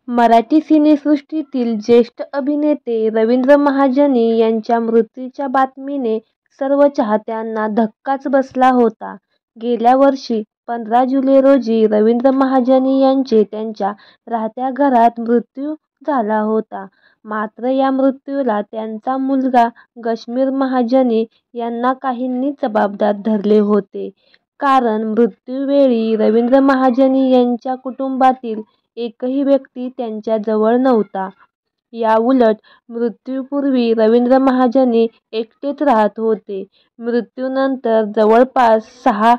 मराठी सिनेसृष्टीतील ज्येष्ठ अभिनेते रवींद्र महाजनी यांच्या मृत्यूच्या बातमीने सर्व चाहत्यांना धक्काच बसला होता. गेल्या वर्षी 15 जुलै रोजी रवींद्र महाजनी यांचे त्यांच्या राहत्या घरात मृत्यू झाला होता. मात्र या मृत्यूला त्यांचा मुलगा गश्मीर महाजनी यांना काहींनी जबाबदार धरले होते. कारण मृत्यूवेळी रवींद्र महाजनी यांच्या कुटुंबातील एकही व्यक्ती त्यांच्या जवळ नव्हता. याउलट मृत्यूपूर्वी रवींद्र महाजनी एकटेच राहत होते. मृत्यूनंतर जवळपास 6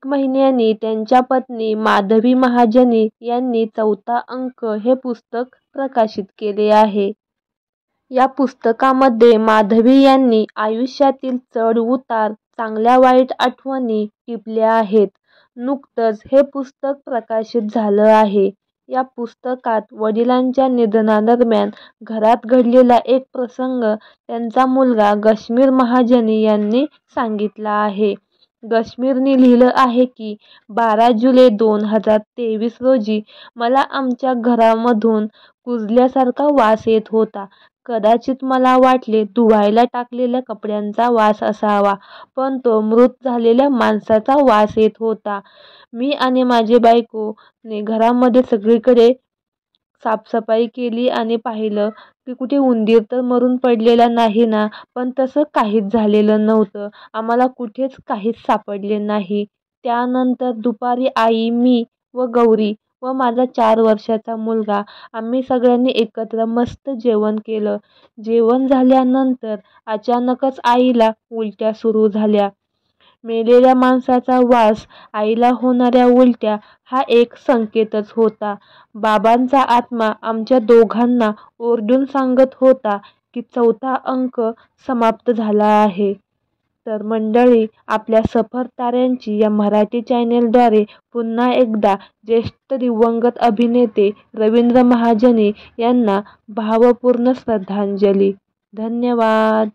महिन्यांनी त्यांच्या पत्नी माधवी महाजनी यांनी 4था अंक हे पुस्तक प्रकाशित केले आहे. या पुस्तकामध्ये माधवी यांनी आयुष्यातील चढ उतार, चांगल्या वाईट आठवणी टिपल्या आहेत. नुकतंच हे पुस्तक प्रकाशित झालं आहे. या पुस्तकात वडिलांच्या निधनादरम्यान घरात घडलेला एक प्रसंग त्यांचा मुलगा गश्मीर महाजनी यांनी सांगितला आहे. गश्मीरने लिहिलं आहे की 12 जुलै 2023 रोजी मला आमच्या घरामधून कुजल्यासारखा वास येत होता. कदाचित मला वाटले धुवायला टाकलेल्या कपड्यांचा वास असावा, पण तो मृत झालेल्या माणसाचा वास येत होता. मी आणि माझी बायकोने घरामध्ये सगळीकडे साफसफाई केली आणि पाहिलं की कुठे उंदीर तर मरून पडलेला नाही ना, पण तसं काहीच झालेलं नव्हतं. आम्हाला कुठेच काहीच सापडले नाही. त्यानंतर दुपारी आई, मी व गौरी व माझा 4 वर्षाचा मुलगा आम्ही सगळ्यांनी एकत्र मस्त जेवण केलं. जेवण झाल्यानंतर अचानकच आईला उलट्या सुरू झाल्या. मेलेल्या माणसाचा वास आईला होणाऱ्या उलट्या हा एक संकेतच होता. बाबांचा आत्मा आमच्या दोघांना ओरडून सांगत होता की 4था अंक समाप्त झाला आहे. तर मंडळी, आपल्या सफर ताऱ्यांची या मराठी चॅनेलद्वारे पुन्हा एकदा ज्येष्ठ दिवंगत अभिनेते रवींद्र महाजनी यांना भावपूर्ण श्रद्धांजली. धन्यवाद.